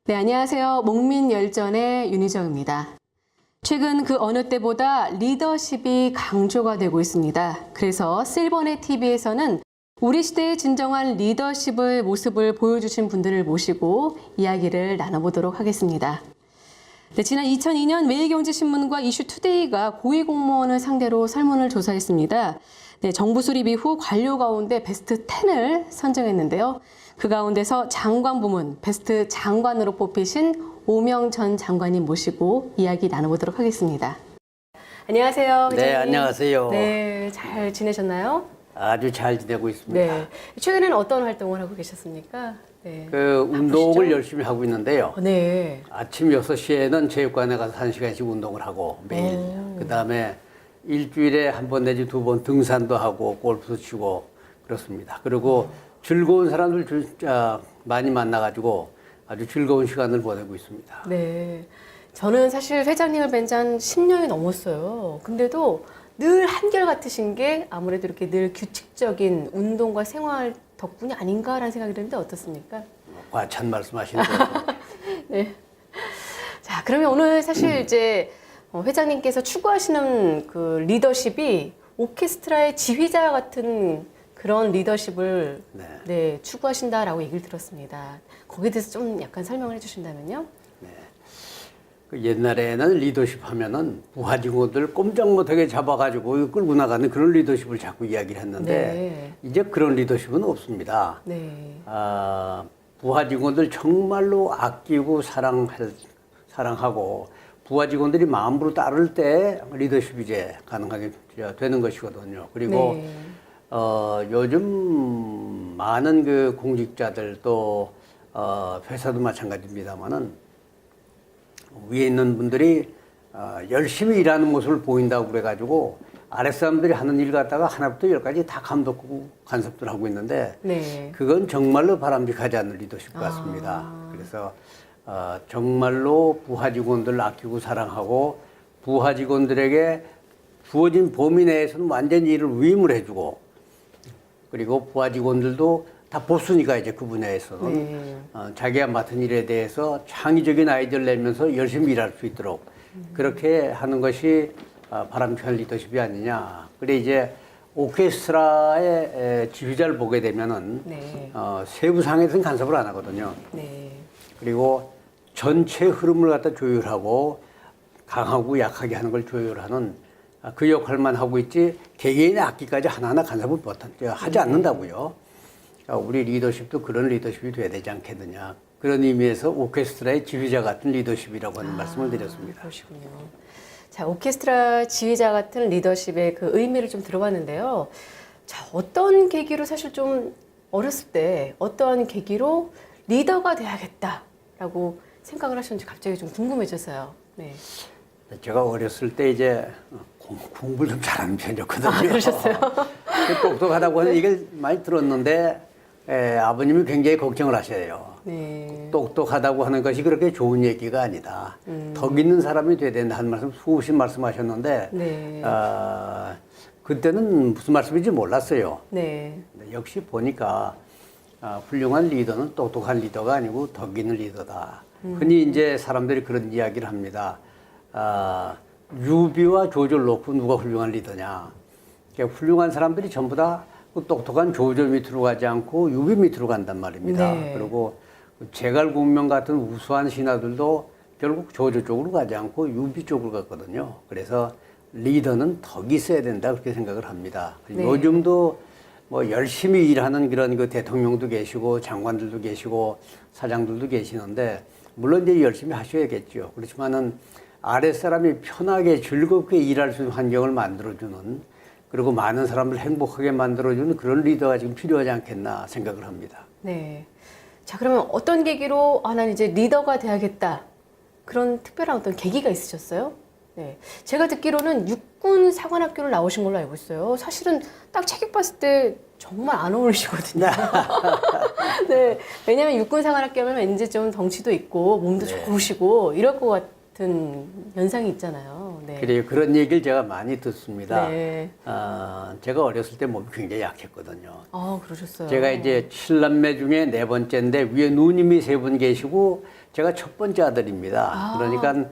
네, 안녕하세요. 목민열전의 윤희정입니다. 최근 그 어느 때보다 리더십이 강조가 되고 있습니다. 그래서 실버넷 TV에서는 우리 시대의 진정한 리더십의 모습을 보여주신 분들을 모시고 이야기를 나눠보도록 하겠습니다. 네, 지난 2002년 매일경제신문과 이슈투데이가 고위공무원을 상대로 설문을 조사했습니다. 네, 정부 수립 이후 관료 가운데 베스트 10을 선정했는데요. 그 가운데서 장관 부문 베스트 장관으로 뽑히신 오명 전 장관님 모시고 이야기 나눠보도록 하겠습니다. 안녕하세요. 네, 안녕하세요. 네, 잘 지내셨나요? 아주 잘 지내고 있습니다. 네. 최근에는 어떤 활동을 하고 계셨습니까? 네. 운동을 바쁘시죠? 열심히 하고 있는데요. 네. 아침 6시에는 체육관에 가서 1시간씩 운동을 하고 매일. 그다음에 일주일에 한 번 내지 두 번 등산도 하고 골프도 치고 그렇습니다. 그리고 즐거운 사람들 진짜 많이 만나가지고 아주 즐거운 시간을 보내고 있습니다. 네. 저는 사실 회장님을 뵌 지 한 10년이 넘었어요. 근데도 늘 한결같으신 게 아무래도 이렇게 늘 규칙적인 운동과 생활 덕분이 아닌가라는 생각이 드는데 어떻습니까? 과찬 말씀하시는 거예요. 네. 자, 그러면 오늘 사실 이제 회장님께서 추구하시는 그 리더십이 오케스트라의 지휘자 같은 그런 리더십을 네, 추구하신다라고 얘기를 들었습니다. 거기에 대해서 좀 약간 설명을 해주신다면요? 옛날에는 리더십 하면은 부하 직원들 꼼짝 못하게 잡아가지고 끌고 나가는 그런 리더십을 자꾸 이야기를 했는데 이제 그런 리더십은 없습니다. 부하 직원들 정말로 아끼고 사랑하고 부하 직원들이 마음으로 따를 때 리더십이 이제 가능하게 되는 것이거든요. 그리고 요즘 많은 그 공직자들 또 회사도 마찬가지입니다만은 위에 있는 분들이 열심히 일하는 모습을 보인다고 그래가지고 아랫사람들이 하는 일 갖다가 하나부터 열까지 다 감독하고 간섭들 하고 있는데 그건 정말로 바람직하지 않는 리더십 같습니다. 그래서 정말로 부하 직원들을 아끼고 사랑하고 부하 직원들에게 주어진 범위 내에서는 완전히 일을 위임을 해주고 그리고 부하 직원들도 다 보수니까 이제 그 분야에서는 자기가 맡은 일에 대해서 창의적인 아이디어를 내면서 열심히 일할 수 있도록 그렇게 하는 것이 바람직한 리더십이 아니냐. 그래 이제 오케스트라의 지휘자를 보게 되면은 세부상에서는 간섭을 안 하거든요. 그리고 전체 흐름을 갖다 조율하고 강하고 약하게 하는 걸 조율하는 그 역할만 하고 있지 개개인의 악기까지 하나하나 간섭을 하지 않는다고요. 우리 리더십도 그런 리더십이 돼야 되지 않겠느냐. 그런 의미에서 오케스트라의 지휘자 같은 리더십이라고 하는 말씀을 드렸습니다. 그러시군요. 자, 오케스트라 지휘자 같은 리더십의 그 의미를 좀 들어봤는데요. 자, 어떤 계기로 사실 좀 어렸을 때 어떤 계기로 리더가 돼야겠다라고 생각을 하셨는지 갑자기 좀 궁금해져서요. 네. 제가 어렸을 때 이제 공부를 좀 잘하는 편이었거든요. 그러셨어요? 똑똑하다고 하는 얘기를 많이 들었는데 아버님이 굉장히 걱정을 하셔요. 똑똑하다고 하는 것이 그렇게 좋은 얘기가 아니다. 덕 있는 사람이 돼야 된다 하는 말씀 수없이 말씀하셨는데 그때는 무슨 말씀인지 몰랐어요. 역시 보니까 훌륭한 리더는 똑똑한 리더가 아니고 덕 있는 리더다. 흔히 이제 사람들이 그런 이야기를 합니다. 유비와 조조를 놓고 누가 훌륭한 리더냐. 그러니까 훌륭한 사람들이 전부 다 똑똑한 조조 밑으로 가지 않고 유비 밑으로 간단 말입니다. 그리고 제갈공명 같은 우수한 신하들도 결국 조조 쪽으로 가지 않고 유비 쪽으로 갔거든요. 그래서 리더는 덕이 있어야 된다 그렇게 생각을 합니다. 요즘도 뭐 열심히 일하는 그런 그 대통령도 계시고 장관들도 계시고 사장들도 계시는데 물론 이제 열심히 하셔야겠죠. 그렇지만은 아랫사람이 편하게 즐겁게 일할 수 있는 환경을 만들어주는 그리고 많은 사람을 행복하게 만들어주는 그런 리더가 지금 필요하지 않겠나 생각을 합니다. 네. 자, 그러면 어떤 계기로 난 이제 리더가 돼야겠다. 그런 특별한 어떤 계기가 있으셨어요? 네. 제가 듣기로는 육군 사관학교를 나오신 걸로 알고 있어요. 사실은 딱 체격 봤을 때 정말 안 어울리시거든요. 네. 왜냐면 육군 사관학교 하면 왠지 좀 덩치도 있고 몸도 좋으시고 이럴 것 같은 현상이 있잖아요. 네. 그래요. 그런 얘기를 제가 많이 듣습니다. 네. 제가 어렸을 때 몸이 굉장히 약했거든요. 그러셨어요. 제가 이제 7남매 중에 네 번째인데 위에 누님이 세 분 계시고 제가 첫 번째 아들입니다. 그러니까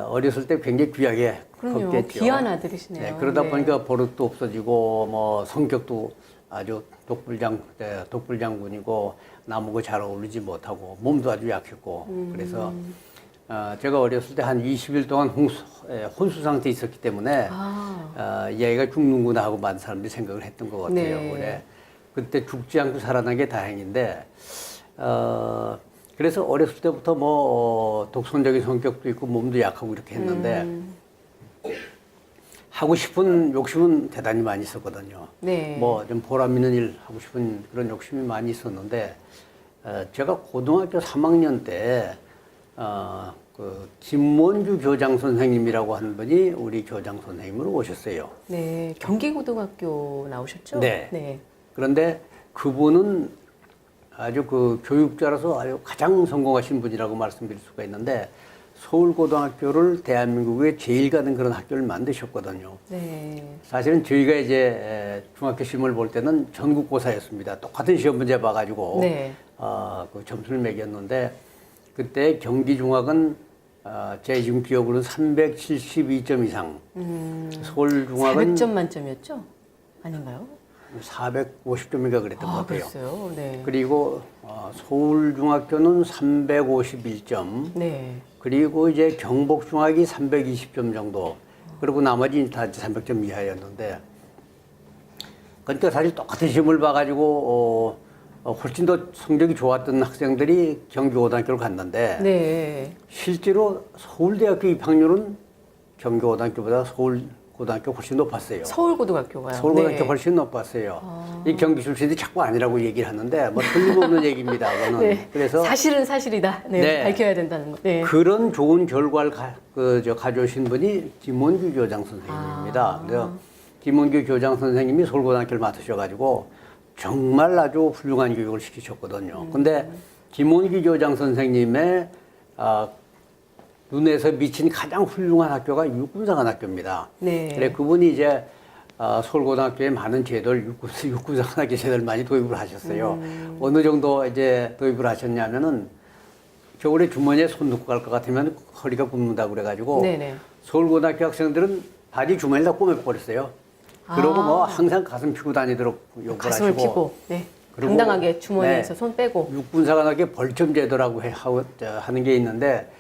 어렸을 때 굉장히 귀하게 그럼요. 컸겠죠. 귀한 아들이시네요. 네, 그러다 네. 보니까 버릇도 없어지고 뭐 성격도 아주 독불장군이고 나무고 잘 어울리지 못하고 몸도 아주 약했고 그래서 제가 어렸을 때 한 20일 동안 혼수 상태에 있었기 때문에 이 아이가 죽는구나 하고 많은 사람들이 생각을 했던 것 같아요. 네. 그래. 그때 죽지 않고 살아난 게 다행인데 그래서 어렸을 때부터 뭐 독선적인 성격도 있고 몸도 약하고 이렇게 했는데 하고 싶은 욕심은 대단히 많이 있었거든요. 네. 뭐 좀 보람 있는 일 하고 싶은 그런 욕심이 많이 있었는데 제가 고등학교 3학년 때 그 김원주 교장 선생님이라고 하는 분이 우리 교장 선생님으로 오셨어요. 네. 경기고등학교 나오셨죠? 네. 네. 그런데 그분은 아주 그 교육자로서 아주 가장 성공하신 분이라고 말씀드릴 수가 있는데 서울고등학교를 대한민국에 제일 가는 그런 학교를 만드셨거든요. 네. 사실은 저희가 이제 중학교 시험을 볼 때는 전국고사였습니다. 똑같은 시험 문제 봐가지고 네. 그 점수를 매겼는데 그때 경기중학은 제 지금 기억으로는 372점 이상, 서울중학은 400점 만점이었죠? 아닌가요? 450점인가 그랬던 것 같아요. 그랬어요. 네. 그리고 서울중학교는 351점, 네. 그리고 이제 경북중학이 320점 정도, 그리고 나머지 다 300점 이하였는데, 그러니까 사실 똑같은 시험을 봐가지고 훨씬 더 성적이 좋았던 학생들이 경기고등학교를 갔는데, 네. 실제로 서울대학교 입학률은 경기고등학교보다 서울고등학교 훨씬 높았어요. 서울고등학교가요. 서울고등학교 네. 훨씬 높았어요. 이 경기 출신들이 자꾸 아니라고 얘기를 하는데 뭐 틀림없는 얘기입니다. 그거는. 네. 그래서 사실은 사실이다. 네. 네. 밝혀야 된다는 거. 네. 그런 좋은 결과를 가져오신 분이 김원규 교장 선생님입니다. 그래서 김원규 교장 선생님이 서울고등학교를 맡으셔가지고 정말 아주 훌륭한 교육을 시키셨거든요. 근데 김원규 교장 선생님의 눈에서 미친 가장 훌륭한 학교가 육군사관학교입니다. 네. 그래 그분이 이제 서울고등학교에 많은 제도를 육군사관학교 제도를 많이 도입을 하셨어요. 어느 정도 이제 도입을 하셨냐면은 겨울에 주머니에 손 넣고 갈 것 같으면 허리가 굽는다 그래가지고 네네. 서울고등학교 학생들은 바지 주머니를 다 꼬매버렸어요. 그러고 뭐 항상 가슴 피고 다니도록 욕을 가슴을 하시고. 피고. 네. 그리고 당당하게 주머니에서 네. 손 빼고. 육군사관학교 벌점제도라고 하는 게 있는데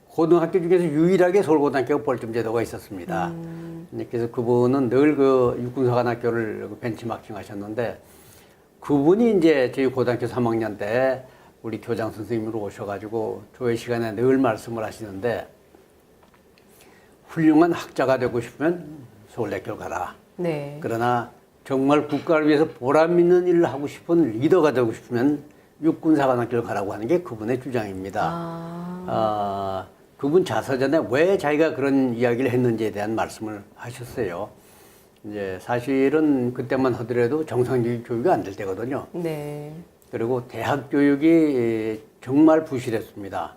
고등학교 중에서 유일하게 서울고등학교 벌점제도가 있었습니다. 그래서 그분은 늘 그 육군사관학교를 벤치마킹 하셨는데 그분이 이제 저희 고등학교 3학년 때 우리 교장 선생님으로 오셔가지고 조회 시간에 늘 말씀을 하시는데 훌륭한 학자가 되고 싶으면 서울대학교를 가라. 네. 그러나 정말 국가를 위해서 보람 있는 일을 하고 싶은 리더가 되고 싶으면 육군사관학교를 가라고 하는 게 그분의 주장입니다. 그분 자서전에 왜 자기가 그런 이야기를 했는지에 대한 말씀을 하셨어요. 이제 사실은 그때만 하더라도 정상적인 교육이 안 될 때거든요. 네. 그리고 대학 교육이 정말 부실했습니다.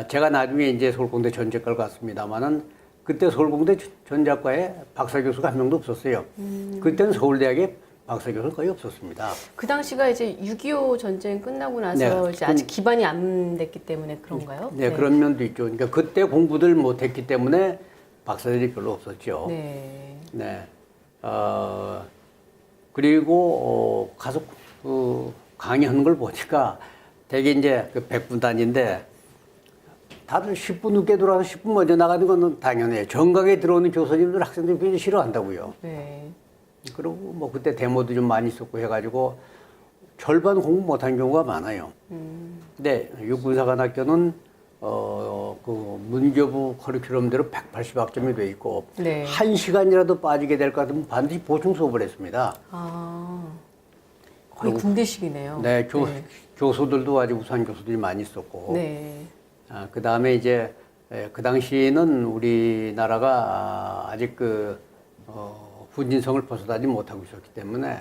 제가 나중에 이제 서울공대 전작과를 갔습니다만은 그때 서울공대 전작과에 박사 교수가 한 명도 없었어요. 그때는 서울대학에 박사 교수는 거의 없었습니다. 그 당시가 이제 6.25 전쟁 끝나고 나서 네. 이제 아직 기반이 안 됐기 때문에 그런가요? 네, 그런 면도 있죠. 그러니까 그때 공부들 못했기 때문에 박사들이 별로 없었죠. 네. 네. 그리고 가서 강의하는 걸 보니까 되게 이제 그 100분 단위인데 다들 10분 늦게 들어와서 10분 먼저 나가는 건 당연해요. 정각에 들어오는 교수님들 학생들이 굉장히 싫어한다고요. 네. 그리고 뭐 그때 데모도 좀 많이 있었고 해가지고 절반 공부 못한 경우가 많아요. 근데 육군사관학교는 그 문교부 커리큘럼대로 180학점이 돼 있고 네. 1시간이라도 빠지게 될 것 같으면 반드시 보충 수업을 했습니다. 거의 군대식이네요. 네, 교수들도 아주 우수한 교수들이 많이 있었고. 네. 그 다음에 이제 그 당시에는 우리나라가 아직 그 군진성을 벗어나지 못하고 있었기 때문에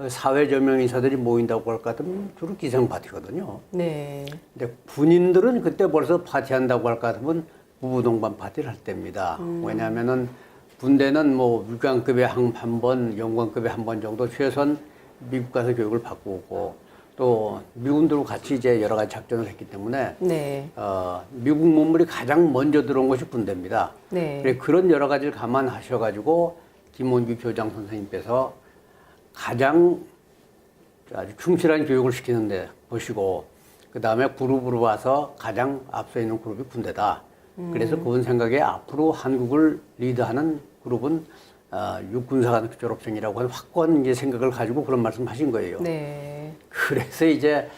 사회 저명 인사들이 모인다고 할 것 같으면 주로 기성 파티거든요. 네. 근데 군인들은 그때 벌써 파티한다고 할 것 같으면 부부 동반 파티를 할 때입니다. 왜냐하면은 군대는 뭐 육관급에 한 번, 영관급에 한 번 정도 최소한 미국 가서 교육을 받고 오고 또 미군들과 같이 이제 여러 가지 작전을 했기 때문에 네. 미국 문물이 가장 먼저 들어온 것이 군대입니다. 네. 그래 그런 여러 가지를 감안하셔가지고 김원규 교장 선생님께서 가장 아주 충실한 교육을 시키는데 보시고 그 다음에 그룹으로 와서 가장 앞서 있는 그룹이 군대다. 그래서 그분 생각에 앞으로 한국을 리드하는 그룹은 육군사관학교 졸업생이라고 하는 확고한 이제 생각을 가지고 그런 말씀하신 거예요. 네. 그래서 이제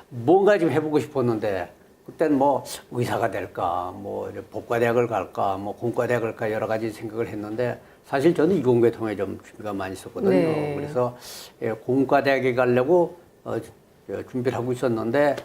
뭔가 좀 해보고 싶었는데 그때는 뭐 의사가 될까, 뭐 법과대학을 갈까, 뭐 공과대학을 갈까 여러 가지 생각을 했는데 사실 저는 이공계통에 좀 준비가 많이 있었거든요. 네. 그래서 공과대학에 가려고 준비를 하고 있었는데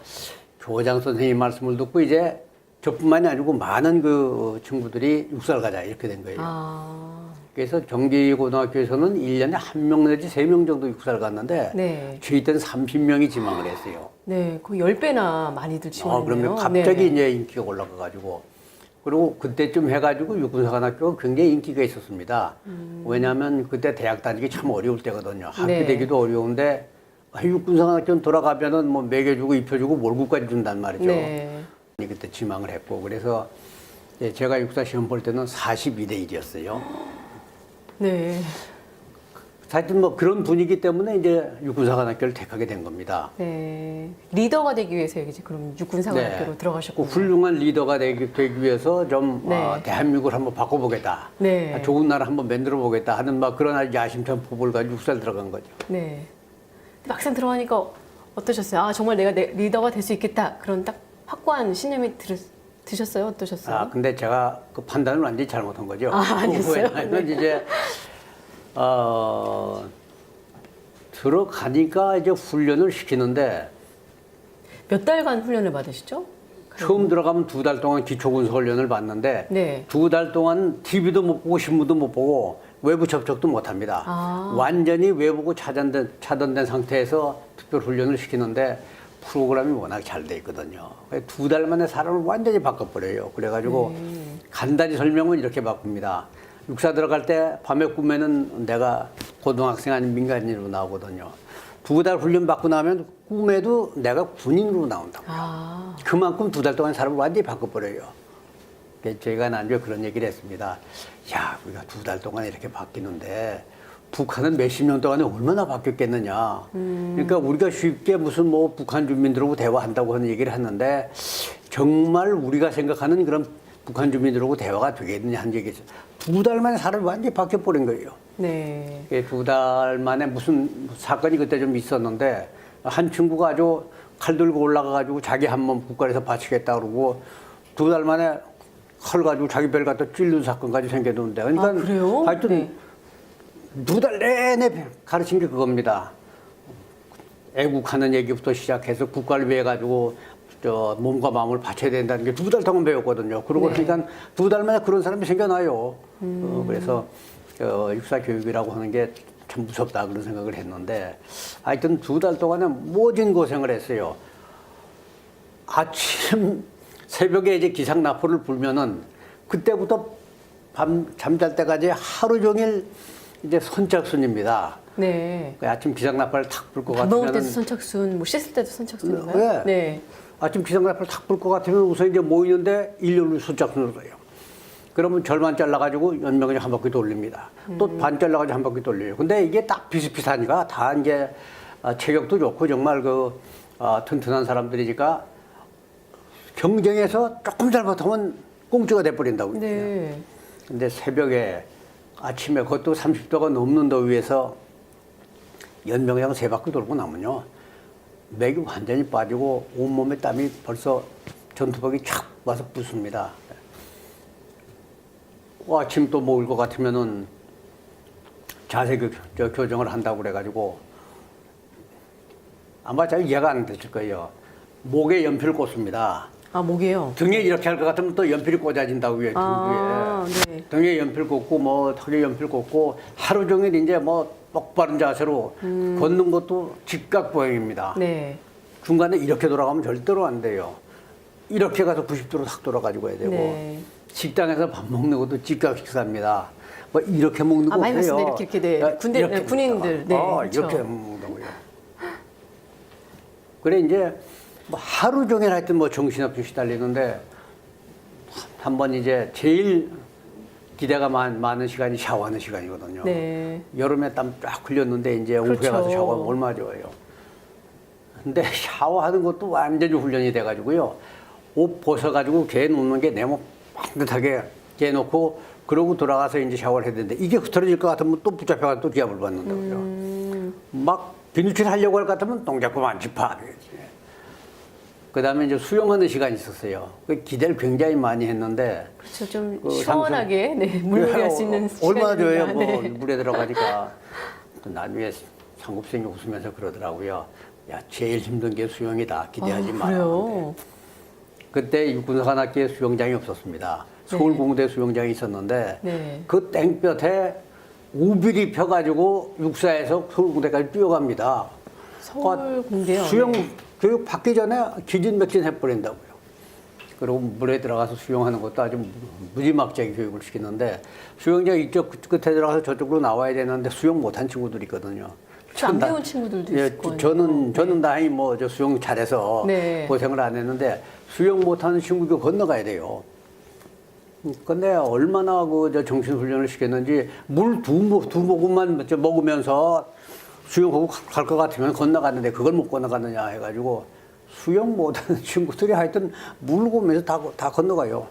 교장 선생님 말씀을 듣고 이제 저뿐만이 아니고 많은 그 친구들이 육사를 가자 이렇게 된 거예요. 아. 그래서 경기고등학교에서는 1년에 1명 내지 3명 정도 육사를 갔는데 네. 저희 때는 30명이 지망을 했어요. 네. 거의 10배나 많이들 지원했네요. 그러면 갑자기 네. 이제 인기가 올라가가지고 그리고 그때쯤 해가지고 육군사관학교가 굉장히 인기가 있었습니다. 왜냐하면 그때 대학 다니기 참 어려울 때거든요. 학교 네. 되기도 어려운데 육군사관학교는 돌아가면은 뭐 먹여주고 입혀주고 몰구까지 준단 말이죠. 네. 그때 지망을 했고 그래서 이제 제가 육사 시험 볼 때는 42대 1이었어요. 네. 하여튼 뭐 그런 분위기 때문에 이제 육군사관학교를 택하게 된 겁니다. 네. 리더가 되기 위해서 이제 그럼 육군사관학교로 들어가셨고. 그 훌륭한 리더가 되기 위해서 좀 네. 대한민국을 한번 바꿔보겠다. 네. 좋은 나라 한번 만들어 보겠다 하는 막 그런 야심찬 포부를 가지고 육사를 들어간 거죠. 네. 막상 들어가니까 어떠셨어요? 아, 정말 내가 리더가 될 수 있겠다. 그런 딱 확고한 신념이 드셨어요? 어떠셨어요? 근데 제가 그 판단을 완전히 잘못한 거죠. 아, 아니었어요? 왜냐하면 이제 들어가니까 이제 훈련을 시키는데 몇 달간 훈련을 받으시죠? 처음 들어가면 2달 동안 기초군사 훈련을 받는데 네. 2달 동안 TV도 못 보고 신문도 못 보고 외부 접촉도 못 합니다. 아. 완전히 외부고 차단된 상태에서 특별 훈련을 시키는데 프로그램이 워낙 잘 돼 있거든요. 2달 만에 사람을 완전히 바꿔버려요. 그래가지고 간단히 설명은 이렇게 바꿉니다. 육사 들어갈 때 밤에 꿈에는 내가 고등학생 아닌 민간인으로 나오거든요. 2달 훈련 받고 나면 꿈에도 내가 군인으로 나온다고요. 아. 그만큼 2달 동안 사람을 완전히 바꿔버려요. 저희가 나중에 그런 얘기를 했습니다. 야, 우리가 2달 동안 이렇게 바뀌는데 북한은 몇십 년 동안에 얼마나 바뀌었겠느냐. 그러니까 우리가 쉽게 무슨 뭐 북한 주민들하고 대화한다고 하는 얘기를 했는데 정말 우리가 생각하는 그런 북한 주민들하고 대화가 되겠느냐 하는 얘기죠. 2달 만에 사람이 완전히 바뀌어버린 거예요. 네. 2달 만에 무슨 사건이 그때 좀 있었는데 한 친구가 아주 칼 들고 올라가가지고 자기 한 몸 국가에서 바치겠다 그러고 2달 만에 칼 가지고 자기 별 갖다 찔른 사건까지 생겼는데 그러니까 아, 그래요? 하여튼 네. 2달 내내 가르친 게 그겁니다. 애국하는 얘기부터 시작해서 국가를 위해 가지고 몸과 마음을 바쳐야 된다는 게 2달 동안 배웠거든요. 그러고 네. 그러니까 2달 만에 그런 사람이 생겨나요. 그래서 육사 교육이라고 하는 게 참 무섭다 그런 생각을 했는데 하여튼 2달 동안에 모진 고생을 했어요. 아침 새벽에 이제 기상나포를 불면은 그때부터 밤 잠잘 때까지 하루 종일 이제 선착순입니다. 네. 그 아침 기상나팔을 탁 불 것 밥 먹을 때도 같으면 선착순, 뭐 씻을 때도 선착순인가요? 네. 네. 아침 기상나팔을 탁 불 것 같으면 우선 이제 모이는데 일렬로 선착순으로 해요. 그러면 절반 잘라가지고 연명을 한 바퀴 돌립니다. 또 반 잘라가지고 한 바퀴 돌려요. 근데 이게 딱 비슷비슷하니까 다 이제 체격도 좋고 정말 그 튼튼한 사람들이니까 경쟁에서 조금 잘못하면 꽁주가 돼버린다고. 네. 근데 새벽에 아침에 그것도 30도가 넘는 더위에서 연명장 3바퀴 돌고 나면요. 맥이 완전히 빠지고 온몸에 땀이 벌써 전투복이 촥 와서 붓습니다. 아침 또 먹을 것 같으면은 자세 교정을 한다고 그래가지고 아마 잘 이해가 안 되실 거예요. 목에 연필을 꽂습니다. 아, 목이요? 등에 이렇게 할 것 같으면 또 연필이 꽂아진다고 해요. 아, 네. 등에 연필 꽂고 뭐 턱에 연필 꽂고 하루 종일 이제 뭐 똑바른 자세로 걷는 것도 직각 보행입니다. 네. 중간에 이렇게 돌아가면 절대로 안 돼요. 이렇게 가서 90도로 탁 돌아가지고 해야 되고 네. 식당에서 밥 먹는 것도 직각 식사입니다. 뭐 이렇게 먹는 거 많이 없어요. 말씀드린 이렇게 네. 군대 이렇게 군인들 네. 그렇죠. 이렇게 먹는다고요. 그래 이제 뭐 하루 종일 하여튼 뭐 정신없이 시달리는데 한 번 이제 제일 기대가 많은 시간이 샤워하는 시간이거든요. 네. 여름에 땀 쫙 흘렸는데 이제 오후에 그렇죠. 가서 샤워하면 얼마나 좋아요. 근데 샤워하는 것도 완전히 훈련이 돼가지고요. 옷 벗어가지고 개 놓는 게 내몸 반듯하게 개 놓고 그러고 돌아가서 이제 샤워를 해야 되는데 이게 흐트러질 것 같으면 또 붙잡혀가지고 또 기합을 받는다고요. 막 비누칠 하려고 할 것 같으면 동작구 만지파. 그 다음에 이제 수영하는 시간이 있었어요. 그 기대를 굉장히 많이 했는데. 그렇죠. 좀 그 시원하게 네. 물놀이 할 수 있는 얼마나 시간입니다. 좋아요. 뭐 네. 물에 들어가니까. 또 나중에 상급생이 웃으면서 그러더라고요. 야, 제일 힘든 게 수영이다. 기대하지 마. 그래요. 그때 육군사관학교에 수영장이 없었습니다. 서울공대 수영장이 있었는데 네. 그 땡볕에 우비리 펴가지고 육사에서 서울공대까지 뛰어갑니다. 서울 공대요. 수영 네. 교육 받기 전에 기진맥진 해버린다고요. 그리고 물에 들어가서 수영하는 것도 아주 무지막지하게 교육을 시키는데 수영장 이쪽 끝에 들어가서 저쪽으로 나와야 되는데 수영 못한 친구들이 있거든요. 안 배운 친구들도 있을 거예요. 저는 다행히 뭐 저 수영 잘해서 네. 고생을 안 했는데 수영 못하는 친구도 건너가야 돼요. 근데 얼마나 그 저 정신훈련을 시켰는지 물 두 모금만 먹으면서 수영하고 갈 것 같으면 건너갔는데 그걸 못 건너갔느냐 해가지고 수영 못하는 친구들이 하여튼 물고면서 다 건너가요.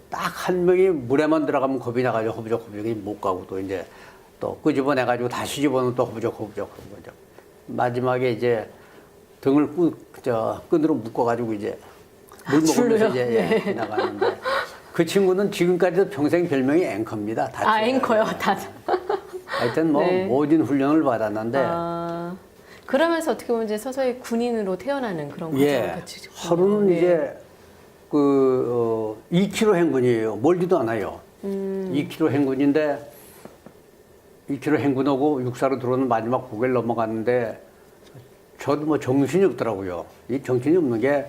딱 한 명이 물에만 들어가면 겁이 나가지고 허부적허부적이 못 가고 또 이제 또 끄집어내가지고 다시 집어넣으면 또 허부적허부적 하는 거죠. 마지막에 이제 등을 끈으로 묶어가지고 이제 물 먹으면서 이제 지나가는데 그 친구는 지금까지도 평생 별명이 앵커입니다. 아, 앵커요. 다. 하여튼 뭐 네. 모든 훈련을 받았는데 그러면서 어떻게 보면 이제 서서히 군인으로 태어나는 그런 과정을 거치죠. 하루는 이제 그 2km 행군이에요. 멀지도 않아요. 2km 행군인데 2km 행군하고 육사로 들어오는 마지막 고개를 넘어갔는데 저도 뭐 정신이 없더라고요. 이 정신이 없는 게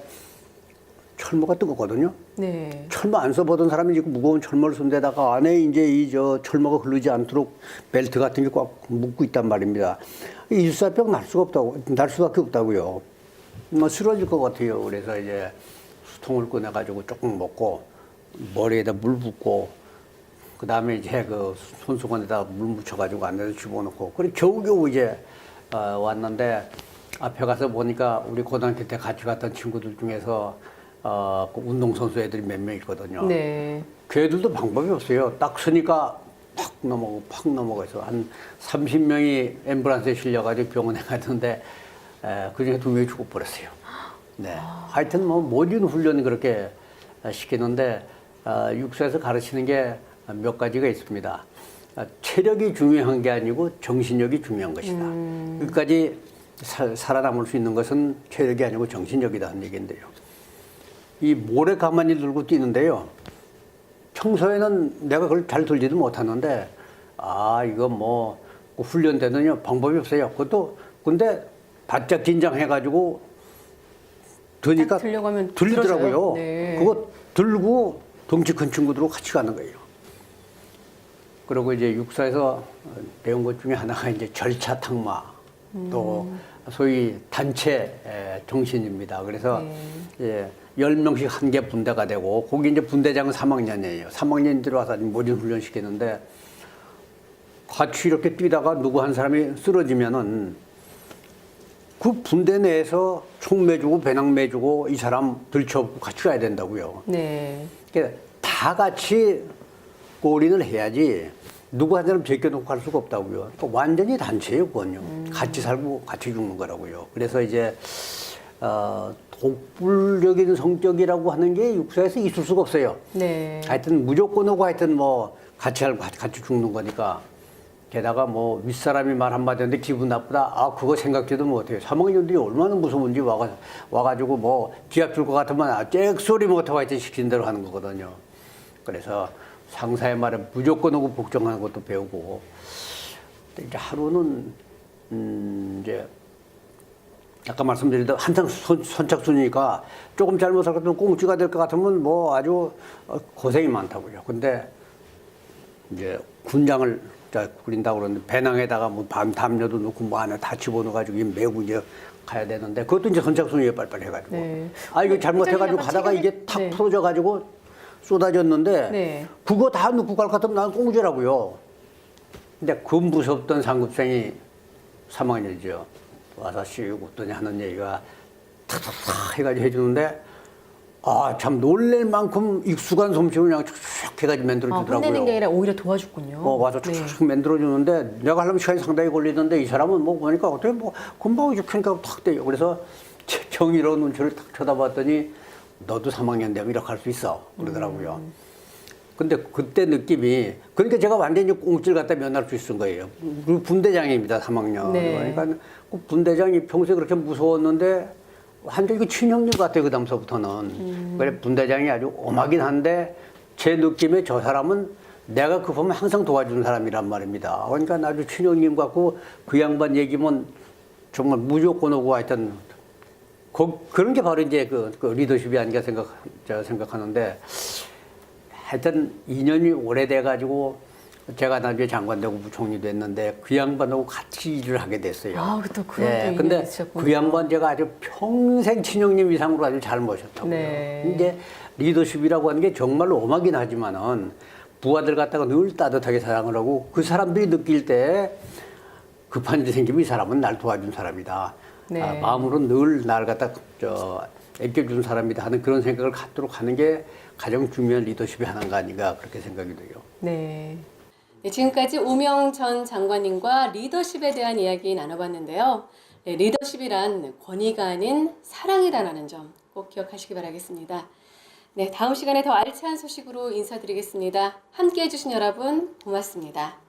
철모가 뜨겁거든요. 네. 철모 안 써보던 사람이 지금 무거운 철모를 쓴 데다가 안에 이제 이 저 철모가 흐르지 않도록 벨트 같은 게 꽉 묶고 있단 말입니다. 일사병 날 수밖에 없다고요. 뭐 쓰러질 것 같아요. 그래서 이제 수통을 꺼내가지고 조금 먹고 머리에다 물 붓고 그 다음에 이제 그 손수건에다 물 묻혀가지고 안에서 집어넣고 그래 겨우겨우 이제 왔는데 앞에 가서 보니까 우리 고등학교 때 같이 갔던 친구들 중에서 그 운동선수 애들이 몇 명 있거든요. 네. 걔들도 방법이 없어요. 딱 서니까 팍 넘어가서 한 30명이 앰뷸런스에 실려가지고 병원에 갔는데 그중에 2명이 죽어버렸어요. 네. 하여튼 뭐 모든 훈련이 그렇게 시키는데 육사에서 가르치는 게 몇 가지가 있습니다. 체력이 중요한 게 아니고 정신력이 중요한 것이다. 여기까지 살아남을 수 있는 것은 체력이 아니고 정신력이다 하는 얘기인데요. 이 모래 가만히 들고 뛰는데요. 평소에는 내가 그걸 잘 들지도 못하는데 이거 뭐 훈련되느냐 방법이 없어요. 그것도 근데 바짝 긴장해가지고 드니까 들려고 하면 들리더라고요. 네. 그거 들고 덩치 큰 친구들하고 같이 가는 거예요. 그리고 이제 육사에서 배운 것 중에 하나가 이제 절차 탁마 또 소위 단체 정신입니다. 그래서 예, 10명씩 한 개 분대가 되고 거기 이제 분대장은 3학년이에요. 3학년 들어와서 모든 훈련 시키는데 같이 이렇게 뛰다가 누구 한 사람이 쓰러지면은 그 분대 내에서 총 매주고 배낭 매주고 이 사람 들쳐업고 같이 가야 된다고요. 네. 그러니까 다 같이 골인을 해야지 누구 한 사람 제껴놓고 갈 수가 없다고요. 그러니까 완전히 단체예요, 그건요. 같이 살고 같이 죽는 거라고요. 그래서 이제 독불적인 성격이라고 하는 게 육사에서 있을 수가 없어요. 네. 하여튼 무조건 오고 하여튼 뭐 같이 살고 같이 죽는 거니까. 게다가 뭐 윗사람이 말 한마디 하는데 기분 나쁘다. 그거 생각지도 못해요. 3학년들이 얼마나 무서운지 와가지고 뭐 기합 줄 것 같으면 잭소리 못하고 하여튼 시키는 대로 하는 거거든요. 그래서 상사의 말에 무조건 오고 복종하는 것도 배우고 이제 하루는 이제 아까 말씀드린 한창 선착순이니까 조금 잘못할 것 같으면 꽁지가 될 것 같으면 뭐 아주 고생이 많다고요. 근데 이제 군장을 굴린다고 그러는데 배낭에다가 뭐 담요도 넣고 뭐 안에 다 집어넣어가지고 메고 이제 가야 되는데 그것도 이제 선착순이에 빨리빨리 해가지고 네. 아 이거 잘못해가지고 가다가 이게 탁 네. 풀어져가지고 쏟아졌는데 네. 그거 다 넣고 갈 것 같으면 나는 꽁지라고요. 근데 그 무섭던 상급생이 3학년이죠. 와서 씩 웃더니 하는 얘기가 탁탁탁 해가지고 해주는데 아 참 놀랄 만큼 익숙한 솜씨로 그냥 쭉 해가지고 만들어주더라고요. 혼내는 게 아니라 오히려 도와줬군요. 와서 쭉쭉 만들어주는데 내가 하려면 시간이 상당히 걸리던데 이 사람은 뭐 보니까 어떻게 뭐 금방 이렇게 하니까 탁 돼요. 그래서 정의로운 눈치를 탁 쳐다봤더니 너도 3학년 되면 이렇게 할 수 있어 그러더라고요. 근데 그때 느낌이 그러니까 제가 완전히 꽁지를 갖다 면할 수 있은 거예요. 그리고 분대장입니다 3학년. 네. 그러니까 그 분대장이 평소에 그렇게 무서웠는데 완전히 그 친형님 같아요 그 다음서부터는. 그래 분대장이 아주 엄하긴 한데 제 느낌에 저 사람은 내가 급하면 항상 도와주는 사람이란 말입니다. 그러니까 아주 친형님 같고 그 양반 얘기면 정말 무조건 오고 하여튼 그런 게 바로 이제 그 리더십이 아닌가 생각하는데 하여튼 2년이 오래돼가지고 제가 나중에 장관 되고 부총리 됐는데 그 양반하고 같이 일을 하게 됐어요. 아, 또 그런 또 예, 인연이 근데 있으셨군요. 그 양반 제가 아주 평생 친형님 이상으로 아주 잘 모셨다고요. 네. 이제 리더십이라고 하는 게 정말로 엄하긴 하지만은 부하들 갖다가 늘 따뜻하게 사랑을 하고 그 사람들이 느낄 때 급한 일이 생기면 이 사람은 날 도와준 사람이다. 네. 아, 마음으로 늘 날 갖다 애껴준 사람이다 하는 그런 생각을 갖도록 하는 게 가장 중요한 리더십이 하나가 아닌가 그렇게 생각이 돼요. 네. 네, 지금까지 우명 전 장관님과 리더십에 대한 이야기 나눠봤는데요. 네, 리더십이란 권위가 아닌 사랑이라는 점 꼭 기억하시기 바라겠습니다. 네, 다음 시간에 더 알찬 소식으로 인사드리겠습니다. 함께해 주신 여러분 고맙습니다.